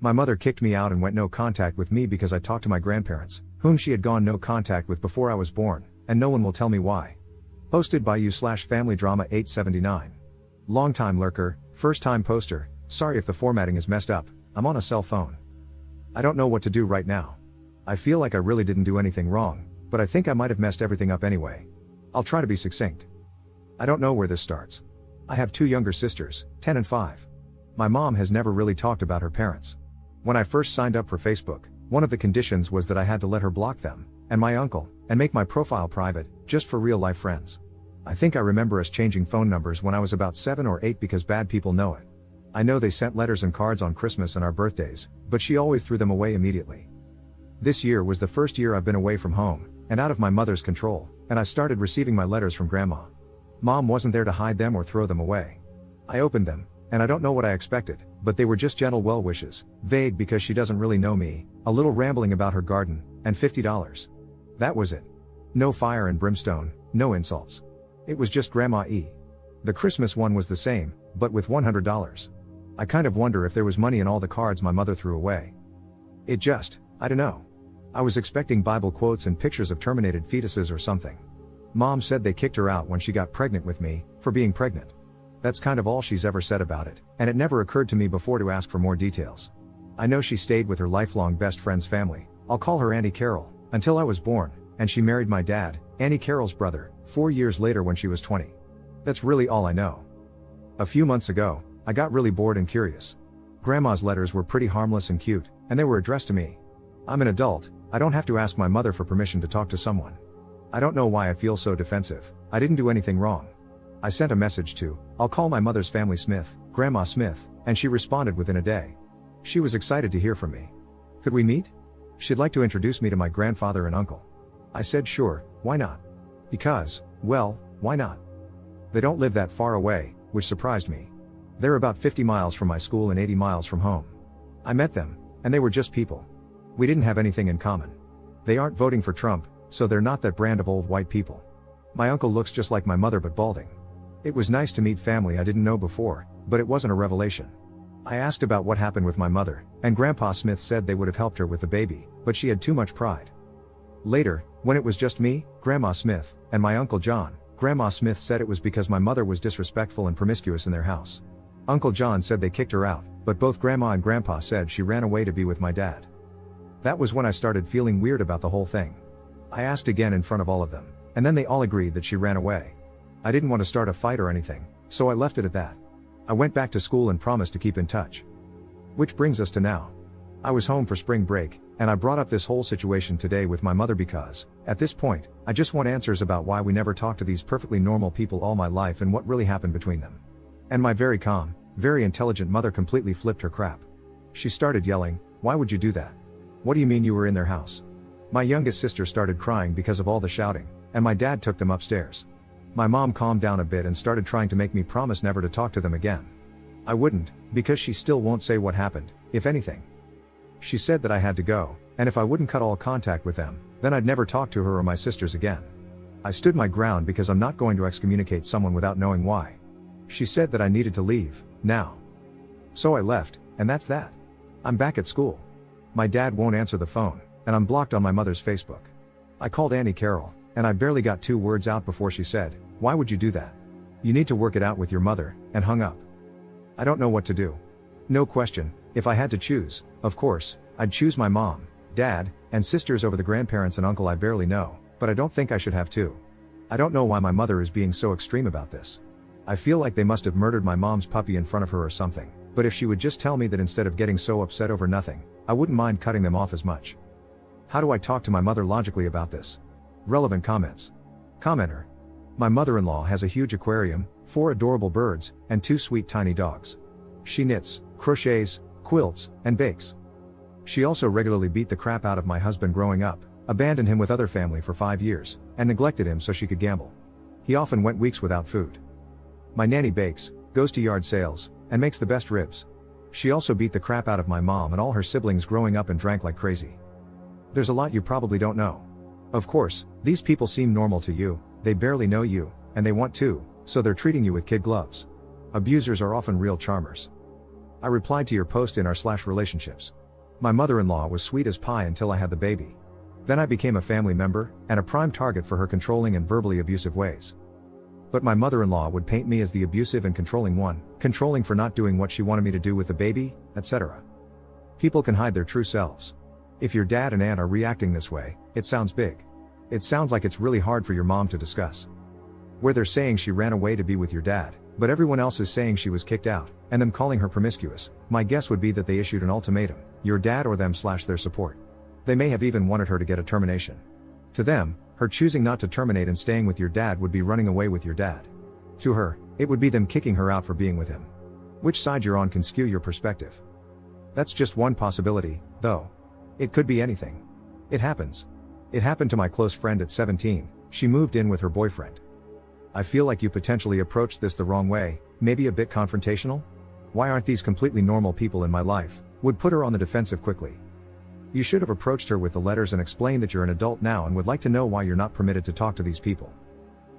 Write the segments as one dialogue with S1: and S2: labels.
S1: My mother kicked me out and went no contact with me because I talked to my grandparents, whom she had gone no contact with before I was born, and no one will tell me why. Posted by you/FamilyDrama879. Longtime lurker, first time poster, sorry if the formatting is messed up, I'm on a cell phone. I don't know what to do right now. I feel like I really didn't do anything wrong, but I think I might have messed everything up anyway. I'll try to be succinct. I don't know where this starts. I have two younger sisters, 10 and 5. My mom has never really talked about her parents. When I first signed up for Facebook, one of the conditions was that I had to let her block them, and my uncle, and make my profile private, just for real life friends. I think I remember us changing phone numbers when I was about 7 or 8 because bad people know it. I know they sent letters and cards on Christmas and our birthdays, but she always threw them away immediately. This year was the first year I've been away from home, and out of my mother's control, and I started receiving my letters from Grandma. Mom wasn't there to hide them or throw them away. I opened them, and I don't know what I expected, but they were just gentle well wishes, vague because she doesn't really know me, a little rambling about her garden, and $50. That was it. No fire and brimstone, no insults. It was just Grandma E. The Christmas one was the same, but with $100. I kind of wonder if there was money in all the cards my mother threw away. I don't know. I was expecting Bible quotes and pictures of terminated fetuses or something. Mom said they kicked her out when she got pregnant with me, for being pregnant. That's kind of all she's ever said about it, and it never occurred to me before to ask for more details. I know she stayed with her lifelong best friend's family, I'll call her Auntie Carol, until I was born, and she married my dad, Auntie Carol's brother, 4 years later when she was 20. That's really all I know. A few months ago, I got really bored and curious. Grandma's letters were pretty harmless and cute, and they were addressed to me. I'm an adult, I don't have to ask my mother for permission to talk to someone. I don't know why I feel so defensive, I didn't do anything wrong. I sent a message to, I'll call my mother's family Smith, Grandma Smith, and she responded within a day. She was excited to hear from me. Could we meet? She'd like to introduce me to my grandfather and uncle. I said sure, why not? Because, well, why not? They don't live that far away, which surprised me. They're about 50 miles from my school and 80 miles from home. I met them, and they were just people. We didn't have anything in common. They aren't voting for Trump, so they're not that brand of old white people. My uncle looks just like my mother but balding. It was nice to meet family I didn't know before, but it wasn't a revelation. I asked about what happened with my mother, and Grandpa Smith said they would have helped her with the baby, but she had too much pride. Later, when it was just me, Grandma Smith, and my Uncle John, Grandma Smith said it was because my mother was disrespectful and promiscuous in their house. Uncle John said they kicked her out, but both Grandma and Grandpa said she ran away to be with my dad. That was when I started feeling weird about the whole thing. I asked again in front of all of them, and then they all agreed that she ran away. I didn't want to start a fight or anything, so I left it at that. I went back to school and promised to keep in touch. Which brings us to now. I was home for spring break, and I brought up this whole situation today with my mother because, at this point, I just want answers about why we never talked to these perfectly normal people all my life and what really happened between them. And my very calm, very intelligent mother completely flipped her crap. She started yelling, "Why would you do that? What do you mean you were in their house?" My youngest sister started crying because of all the shouting, and my dad took them upstairs. My mom calmed down a bit and started trying to make me promise never to talk to them again. I wouldn't, because she still won't say what happened, if anything. She said that I had to go, and if I wouldn't cut all contact with them, then I'd never talk to her or my sisters again. I stood my ground because I'm not going to excommunicate someone without knowing why. She said that I needed to leave, now. So I left, and that's that. I'm back at school. My dad won't answer the phone, and I'm blocked on my mother's Facebook. I called Auntie Carol, and I barely got 2 words out before she said, "Why would you do that? You need to work it out with your mother," and hung up. I don't know what to do. No question, if I had to choose, of course, I'd choose my mom, dad, and sisters over the grandparents and uncle I barely know, but I don't think I should have to. I don't know why my mother is being so extreme about this. I feel like they must have murdered my mom's puppy in front of her or something, but if she would just tell me that instead of getting so upset over nothing, I wouldn't mind cutting them off as much. How do I talk to my mother logically about this? Relevant comments. Commenter. My mother-in-law has a huge aquarium, 4 adorable birds, and 2 sweet tiny dogs. She knits, crochets, quilts, and bakes. She also regularly beat the crap out of my husband growing up, abandoned him with other family for 5 years, and neglected him so she could gamble. He often went weeks without food. My nanny bakes, goes to yard sales, and makes the best ribs. She also beat the crap out of my mom and all her siblings growing up and drank like crazy. There's a lot you probably don't know. Of course, these people seem normal to you, they barely know you, and they want to, so they're treating you with kid gloves. Abusers are often real charmers. I replied to your post in r/relationships. My mother-in-law was sweet as pie until I had the baby. Then I became a family member, and a prime target for her controlling and verbally abusive ways. But my mother-in-law would paint me as the abusive and controlling one, controlling for not doing what she wanted me to do with the baby, etc. People can hide their true selves. If your dad and aunt are reacting this way, it sounds big. It sounds like it's really hard for your mom to discuss. Where they're saying she ran away to be with your dad, but everyone else is saying she was kicked out, and them calling her promiscuous, my guess would be that they issued an ultimatum, your dad or them/their support. They may have even wanted her to get a termination. To them, her choosing not to terminate and staying with your dad would be running away with your dad. To her, it would be them kicking her out for being with him. Which side you're on can skew your perspective. That's just one possibility, though. It could be anything. It happens. It happened to my close friend at 17, she moved in with her boyfriend. I feel like you potentially approached this the wrong way, maybe a bit confrontational? Why aren't these completely normal people in my life? Would put her on the defensive quickly. You should have approached her with the letters and explained that you're an adult now and would like to know why you're not permitted to talk to these people.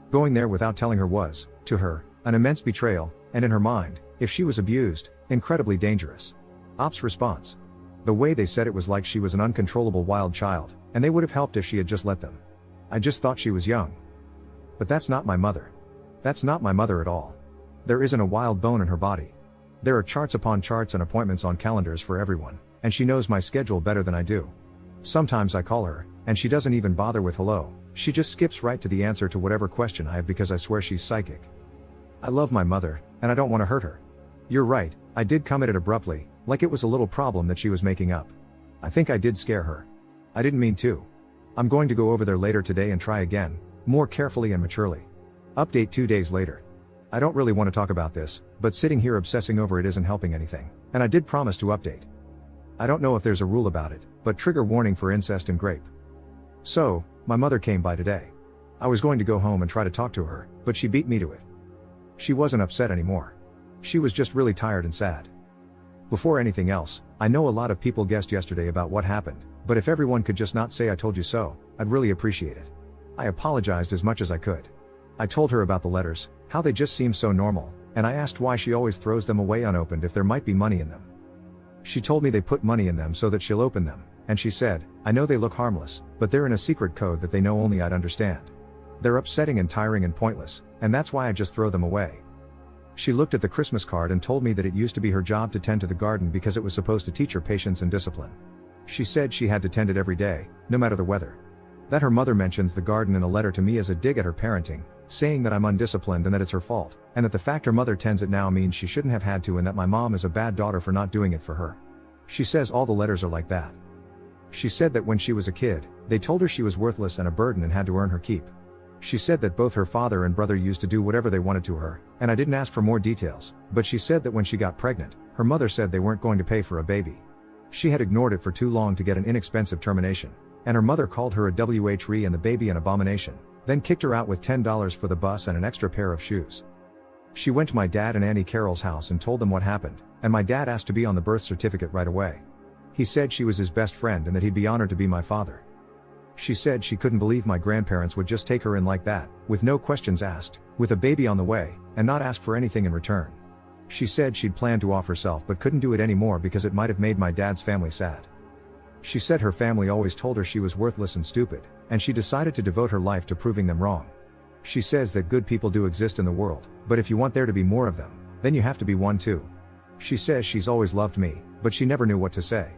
S1: Going there without telling her was, to her, an immense betrayal, and in her mind, if she was abused, incredibly dangerous. Ops response. The way they said it was like she was an uncontrollable wild child, and they would have helped if she had just let them. I just thought she was young. But that's not my mother. That's not my mother at all. There isn't a wild bone in her body. There are charts upon charts and appointments on calendars for everyone, and she knows my schedule better than I do. Sometimes I call her, and she doesn't even bother with hello, she just skips right to the answer to whatever question I have because I swear she's psychic. I love my mother, and I don't want to hurt her. You're right, I did come at it abruptly, like it was a little problem that she was making up. I think I did scare her. I didn't mean to. I'm going to go over there later today and try again, more carefully and maturely. Update 2 days later. I don't really want to talk about this, but sitting here obsessing over it isn't helping anything, and I did promise to update. I don't know if there's a rule about it, but trigger warning for incest and grape. So, my mother came by today. I was going to go home and try to talk to her, but she beat me to it. She wasn't upset anymore. She was just really tired and sad. Before anything else, I know a lot of people guessed yesterday about what happened, but if everyone could just not say I told you so, I'd really appreciate it. I apologized as much as I could. I told her about the letters, how they just seem so normal, and I asked why she always throws them away unopened if there might be money in them. She told me they put money in them so that she'll open them, and she said, I know they look harmless, but they're in a secret code that they know only I'd understand. They're upsetting and tiring and pointless, and that's why I just throw them away. She looked at the Christmas card and told me that it used to be her job to tend to the garden because it was supposed to teach her patience and discipline. She said she had to tend it every day, no matter the weather. That her mother mentions the garden in a letter to me as a dig at her parenting, saying that I'm undisciplined and that it's her fault, and that the fact her mother tends it now means she shouldn't have had to and that my mom is a bad daughter for not doing it for her. She says all the letters are like that. She said that when she was a kid, they told her she was worthless and a burden and had to earn her keep. She said that both her father and brother used to do whatever they wanted to her, and I didn't ask for more details, but she said that when she got pregnant, her mother said they weren't going to pay for a baby. She had ignored it for too long to get an inexpensive termination, and her mother called her a WHRE and the baby an abomination, then kicked her out with $10 for the bus and an extra pair of shoes. She went to my dad and Auntie Carol's house and told them what happened, and my dad asked to be on the birth certificate right away. He said she was his best friend and that he'd be honored to be my father. She said she couldn't believe my grandparents would just take her in like that, with no questions asked, with a baby on the way, and not ask for anything in return. She said she'd planned to off herself but couldn't do it anymore because it might have made my dad's family sad. She said her family always told her she was worthless and stupid, and she decided to devote her life to proving them wrong. She says that good people do exist in the world, but if you want there to be more of them, then you have to be one too. She says she's always loved me, but she never knew what to say.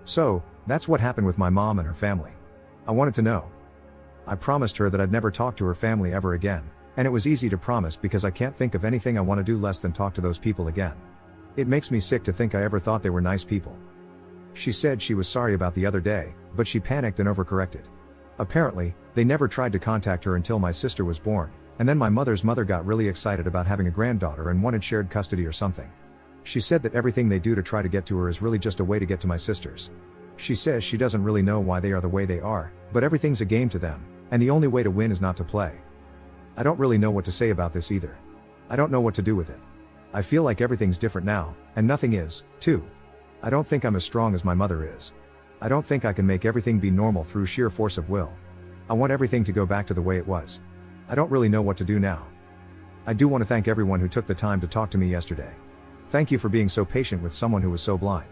S1: So, that's what happened with my mom and her family. I wanted to know. I promised her that I'd never talk to her family ever again, and it was easy to promise because I can't think of anything I want to do less than talk to those people again. It makes me sick to think I ever thought they were nice people. She said she was sorry about the other day, but she panicked and overcorrected. Apparently, they never tried to contact her until my sister was born, and then my mother's mother got really excited about having a granddaughter and wanted shared custody or something. She said that everything they do to try to get to her is really just a way to get to my sisters. She says she doesn't really know why they are the way they are, but everything's a game to them, and the only way to win is not to play. I don't really know what to say about this either. I don't know what to do with it. I feel like everything's different now, and nothing is, too. I don't think I'm as strong as my mother is. I don't think I can make everything be normal through sheer force of will. I want everything to go back to the way it was. I don't really know what to do now. I do want to thank everyone who took the time to talk to me yesterday. Thank you for being so patient with someone who was so blind.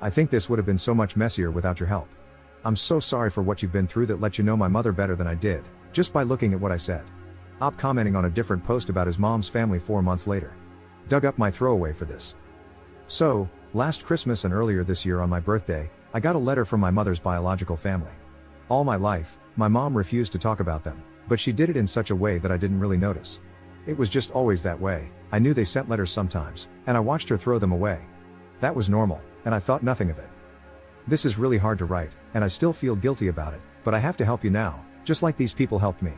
S1: I think this would have been so much messier without your help. I'm so sorry for what you've been through that let you know my mother better than I did, just by looking at what I said. Op commenting on a different post about his mom's family 4 months later. Dug up my throwaway for this. So, last Christmas and earlier this year on my birthday, I got a letter from my mother's biological family. All my life, my mom refused to talk about them, but she did it in such a way that I didn't really notice. It was just always that way. I knew they sent letters sometimes, and I watched her throw them away. That was normal, and I thought nothing of it. This is really hard to write, and I still feel guilty about it, but I have to help you now, just like these people helped me.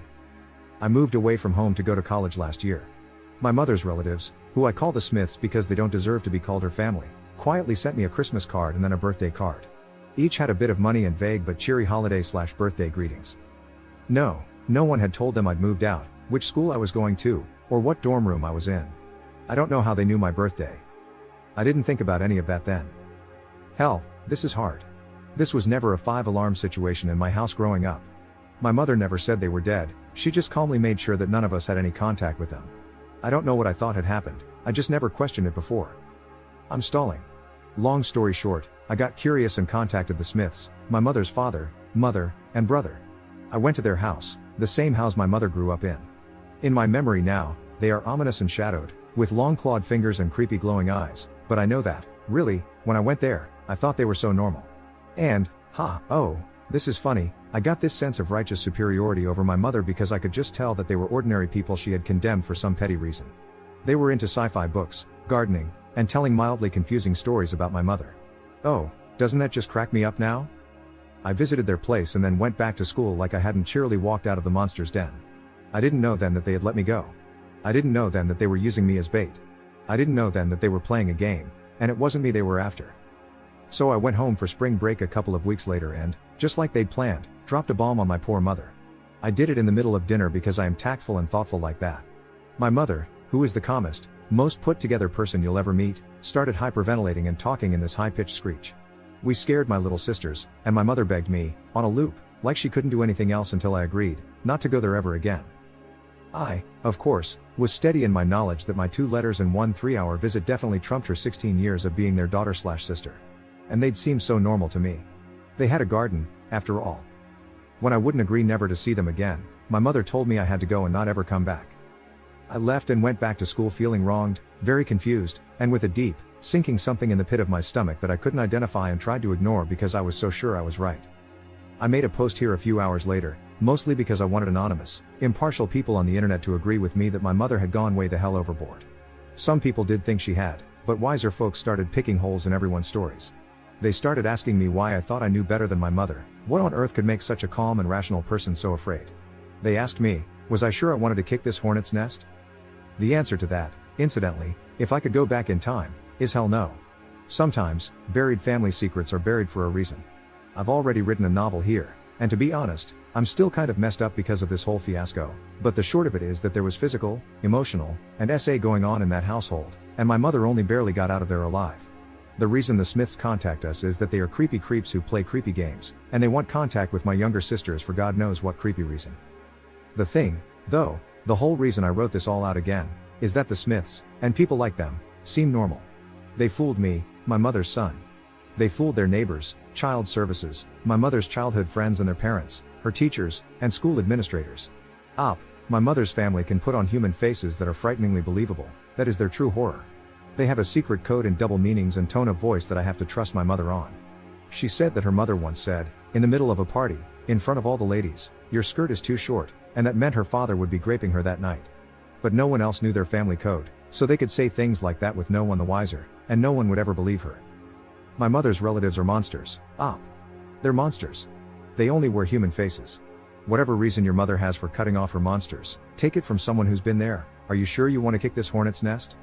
S1: I moved away from home to go to college last year. My mother's relatives, who I call the Smiths because they don't deserve to be called her family, quietly sent me a Christmas card and then a birthday card. Each had a bit of money and vague but cheery holiday/birthday greetings. No one had told them I'd moved out, which school I was going to, or what dorm room I was in. I don't know how they knew my birthday. I didn't think about any of that then. Hell, this is hard. This was never a 5-alarm situation in my house growing up. My mother never said they were dead, she just calmly made sure that none of us had any contact with them. I don't know what I thought had happened, I just never questioned it before. I'm stalling. Long story short, I got curious and contacted the Smiths, my mother's father, mother, and brother. I went to their house, the same house my mother grew up in. In my memory now, they are ominous and shadowed, with long clawed fingers and creepy glowing eyes, but I know that, really, when I went there, I thought they were so normal. And, this is funny, I got this sense of righteous superiority over my mother because I could just tell that they were ordinary people she had condemned for some petty reason. They were into sci-fi books, gardening, and telling mildly confusing stories about my mother. Oh, doesn't that just crack me up now? I visited their place and then went back to school like I hadn't cheerily walked out of the monster's den. I didn't know then that they had let me go. I didn't know then that they were using me as bait. I didn't know then that they were playing a game, and it wasn't me they were after. So I went home for spring break a couple of weeks later and, just like they'd planned, dropped a bomb on my poor mother. I did it in the middle of dinner because I am tactful and thoughtful like that. My mother, who is the calmest, most put together person you'll ever meet, started hyperventilating and talking in this high-pitched screech. We scared my little sisters, and my mother begged me, on a loop, like she couldn't do anything else until I agreed, not to go there ever again. I, of course, was steady in my knowledge that my 2 letters and 1 3-hour visit definitely trumped her 16 years of being their daughter/sister. And they'd seem so normal to me. They had a garden, after all. When I wouldn't agree never to see them again, my mother told me I had to go and not ever come back. I left and went back to school feeling wronged, very confused, and with a deep, sinking something in the pit of my stomach that I couldn't identify and tried to ignore because I was so sure I was right. I made a post here a few hours later, mostly because I wanted anonymous, impartial people on the internet to agree with me that my mother had gone way the hell overboard. Some people did think she had, but wiser folks started picking holes in everyone's stories. They started asking me why I thought I knew better than my mother, what on earth could make such a calm and rational person so afraid. They asked me, was I sure I wanted to kick this hornet's nest? The answer to that, incidentally, if I could go back in time, is hell no. Sometimes, buried family secrets are buried for a reason. I've already written a novel here, and to be honest, I'm still kind of messed up because of this whole fiasco, but the short of it is that there was physical, emotional, and SA going on in that household, and my mother only barely got out of there alive. The reason the Smiths contact us is that they are creepy creeps who play creepy games, and they want contact with my younger sisters for God knows what creepy reason. The thing, though, the whole reason I wrote this all out again, is that the Smiths, and people like them, seem normal. They fooled me, my mother's son. They fooled their neighbors, child services, my mother's childhood friends and their parents, her teachers, and school administrators. My mother's family can put on human faces that are frighteningly believable, that is their true horror. They have a secret code and double meanings and tone of voice that I have to trust my mother on. She said that her mother once said, in the middle of a party, in front of all the ladies, "Your skirt is too short," and that meant her father would be graping her that night. But no one else knew their family code, so they could say things like that with no one the wiser, and no one would ever believe her. My mother's relatives are monsters. They're monsters. They only wear human faces. Whatever reason your mother has for cutting off her monsters, take it from someone who's been there. Are you sure you want to kick this hornet's nest?